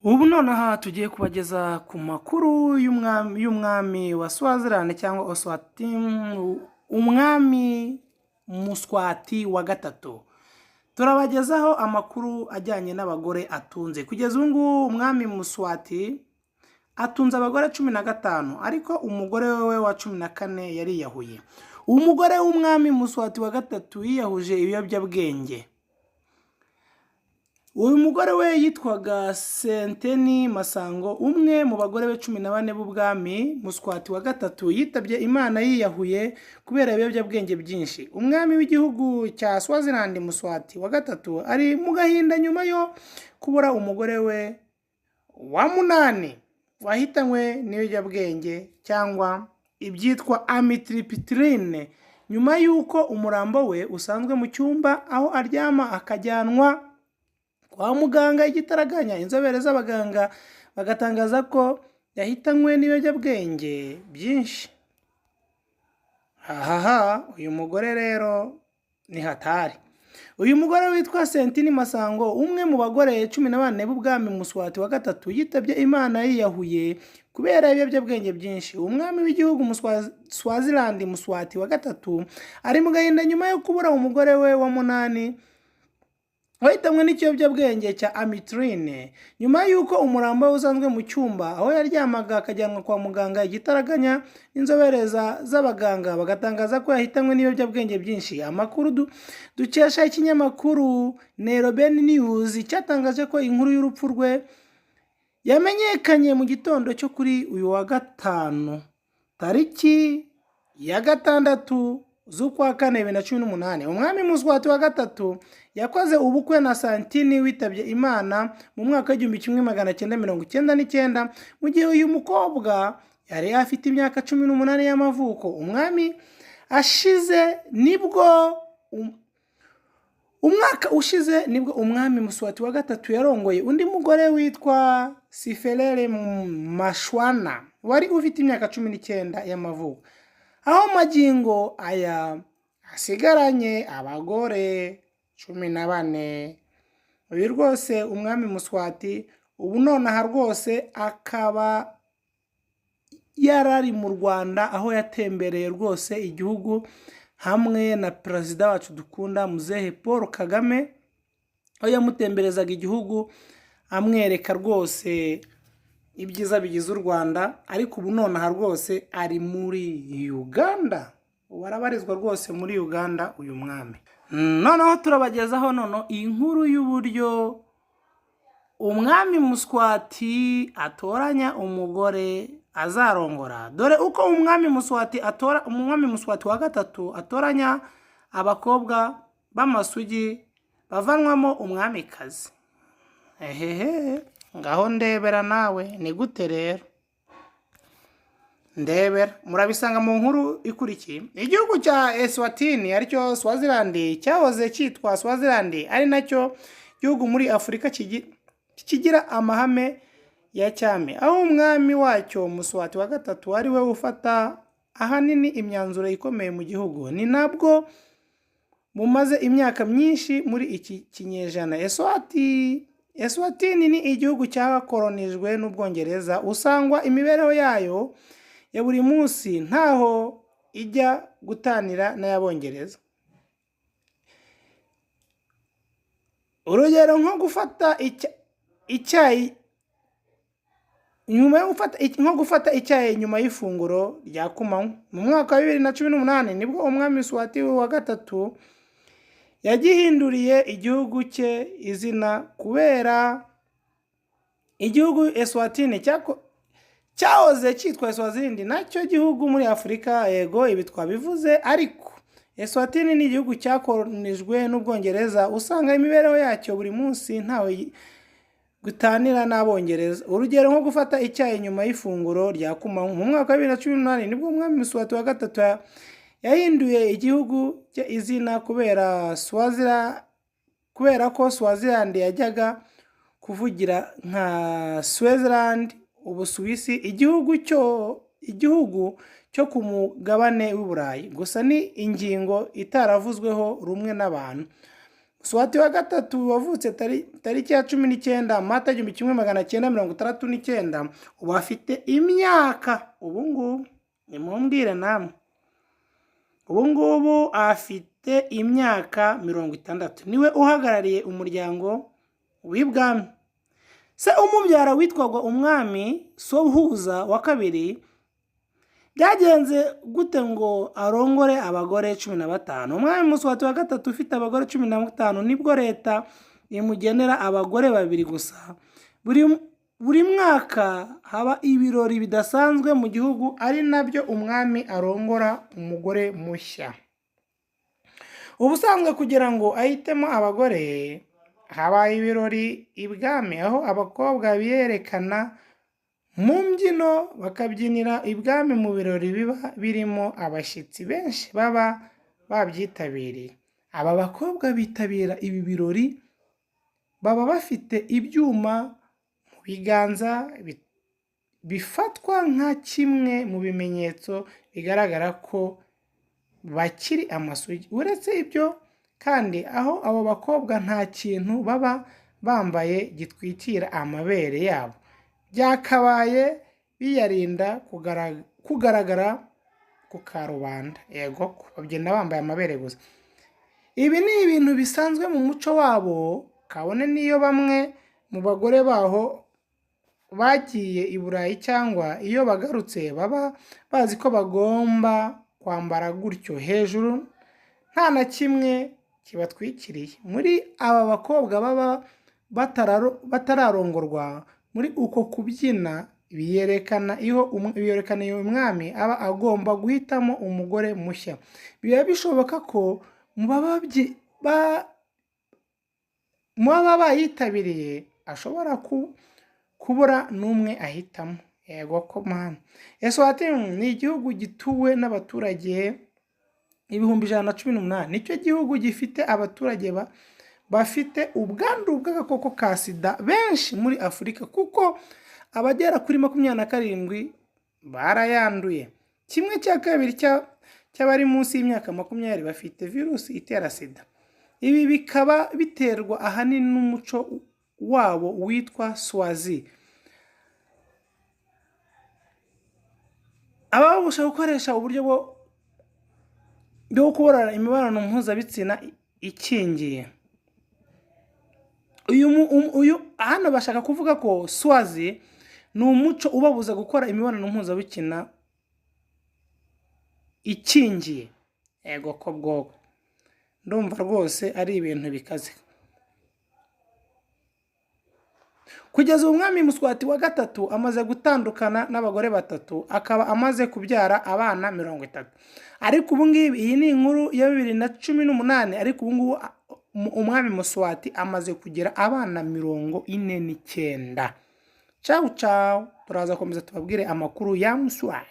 Ubu nonaha tugiye kubageza ku makuru y'umwami wa Swaziland cyangwa Eswatini, umwami Mswati wa gatatu. Turabagezaho amakuru ajyanye n'abagore atunze. Kugeza ubu ngubu umwami Mswati atunze abagore 15, ariko umugore we wa 14 yariyahuye. Umugore w'umwami Mswati wa gatatu yiyahuje ibiyobyabwenge. Uyu mugore we yitwaga Senteni Masango, umwe mu bagore be 14 b'ubwami. Mswati wa gatatu yitabye Imana yiyahuye kubera ibiyobyabwenge byinshi. Umwami w'igihugu cya Swaziland Mswati wa gatatu ari mu gahinda nyuma yo kubura umugore we wa 8 wahitanywe n'ibiyobyabwenge cyangwa ibyitwa amitriptyline, nyuma y'uko umurambo we usanzwe mu cyumba aho aryama akajyanwa kwa muganga igitaraganya. Inzobere z'abaganga bagatangaza ko yahitanywe n'ibiyobyabwenge byinshi. Uyu mugore rero ni hatari. Uyu mugore witwa Sentini Masango, umwe mu bagore 14 b'ubwami Mswati wa gatatu, yitabye Imana yiyahuye kubera ibiyobyabwenge byinshi. Umwami w'igihugu Swaziland Mswati wa gatatu ari mu gahinda nyuma yo kubura umugore we wa 8 wahitanywe n'ikiyobyabwenge cya amitriptyline, nyuma y'uko umurambo we usanzwe mu cyumba aho yaryamaga akajyanwa kwa muganga igitaraganya. Inzobere z'abaganga bagatangaza ko yahitanywe n'ibiyobyabwenge byinshi. Amakuru dukesha ikinyamakuru Nairobi News cyatangaje ko inkuru y'urupfu rwe yamenyekanye mu gitondo cyo kuri uyu wa gatanu, tariki ya 6 z'ukwa 4 2018. Umwami Mswati wa gatatu yakoze ubukwe na Santini witabye Imana mu mwaka w'1999, mu gihe uyu mukobwa yari afite imyaka 18 y'amavuko. Umwaka ushize nibwo umwami Mswati wa gatatu yarongoye undi mugore witwa Sifelele Mashwana wari ufite imyaka 19 y'amavuko, aho magingo aya asigaranye abagore 14. Uyu rwose umwami Mswati ubu nonaha rwose akaba yarari mu Rwanda, aho yatembereye rwose igihugu hamwe na perezida wacu dukunda Muzehe Paul Kagame, aho yamutemberezaga igihugu amwereka rwose ibyiza bigize u Rwanda. Ariko ubu nonaha rwose ari muri Uganda, warabarizwa rwose muri Uganda uyu mwami. Noneho turabagezaho iyi nkuru y'uburyo umwami Mswati atoranya umugore azarongora. Dore uko umwami Mswati wa gatatu atoranya abakobwa b'amasugi bavanwamo umwamikazi. Ngaho ndebera nawe ni gute rero. Ndebera murabisanga mu nkuru ikurikiye. Igihugu cya Eswatini aricyo Swaziland cyahoze cyitwa Swaziland, ari nacyo gihugu muri Afurika kigira amahame ya cyami, aho umwami wacyo Mswati wa gatatu ari we ufata ahanini imyanzuro ikomeye mu gihugu. Ni nabwo mumaze imyaka myinshi muri iki kinyejana. Eswatini ni igihugu cyakolonijwe n'Ubwongereza. Usangwa imibereho yayo ya buri munsi ntaho ijya gutanira n'Abongereza. Urugero nko gufata icyayi nyuma y'ifunguro rya kumanywa. Mu mwaka wa 2018 nibwo umwami Mswati wa gatatu yagihinduriye igihugu cye izina kubera igihugu Eswatini cyahoze cyitwa Swaziland, nacyo gihugu muri Afurika. Yego ibi twabivuze, ariko Eswatini ni igihugu cyakolonijwe n'Ubwongereza. Usanga imibereho yacyo buri munsi ntawe gutanira n'Abongereza. Urugero nko gufata icyayi nyuma y'ifunguro rya kumanywa. Mu mwaka wa 2018 nibwo umwami Mswati wa gatatu yahinduye igihugu cye izina kubera ko Swaziland yajyaga kuvugira nka Switzerland, Ubusuwisi, igihugu cyo ku mugabane w'Uburayi. Gusa ni ingingo itaravuzweho rumwe n'abantu. Muswati wa gatatu wavutse tariki ya 19 Mata 1969, ubu afite imyaka ubungubu nimumbwire namwe, ubungubu afite imyaka 60. Niwe uhagarariye umuryango w'ibwami. Se umubyara witwaga umwami Sobhuza wa kabiri. Byagenze gute ngo arongore abagore 15? Umwami Muswati wa gatatu ufite abagore 15, nibwo leta imugenera abagore 2 gusa. Buri mwaka haba ibirori bidasanzwe mu gihugu, ari nabyo umwami arongora umugore mushya. Ubusanzwe kugira ngo ahitemo abagore, habaye ibirori ibwami aho abakobwa biyerekana mu mbyino bakabyinira ibwami mu birori biba birimo abashyitsi benshi baba babyitabiriye. Aba bakobwa bitabira ibi birori baba bafite ibyuma mu biganza bifatwa nka kimwe mu bimenyetso bigaragara ko bakiri amasugi. Uretse ibyo kandi, aho abo bakobwa nta kintu baba bambaye gitwikira amabere yabo, byakabaye biyarinda kugaragara ku karubanda. Yego, babyina bambaye amabere gusa. Ibi ni ibintu bisanzwe mu muco wabo, kabone niyo bamwe mu bagore baho bagiye i Burayi cyangwa iyo bagarutse baba bazi ko bagomba kwambara gutyo hejuru, nta na kimwe kibatwikiriye. Muri aba bakobwa baba batararongorwa, muri uko kubyina biyerekana iyo umwami aba agomba guhitamo umugore mushya. Biba bishoboka ko muba bayitabiriye ashobora kubura n'umwe ahitamo. Yego ko mana. Eswatini ni igihugu gituwe n'abaturage 118,000. Nicyo gihugu gifite abaturage bafite ubwandu bw'agakoko ka sida benshi muri Afurika, kuko abagera kuri 27 barayanduye. 1/2 cy'abari munsi y'imyaka 20 bafite virusi itera sida. Ibi bikaba biterwa ahanini n'umuco wabo witwa Swazi. Ababasha gukoresha uburyo bwo kubona imibonano mpuzabitsina ikingiye. Uyu hano bashaka kuvuga ko Swazi ni umuco ubabuza gukora imibonano mpuzabitsina ikingiye. Yego ko bwoko. Ndumva rwose ari ibintu bikaze. Kugeza umwami Muswati wa gatatu amaze gutandukana n'abagore 3, akaba amaze kubyara abana 30. Ariko ubu ngibi, iyi ni inkuru ya 2018, ariko ubu ngubu umwami Muswati amaze kugira abana 49. Ciao ciao, turaza komeza tubabwire amakuru ya Muswati.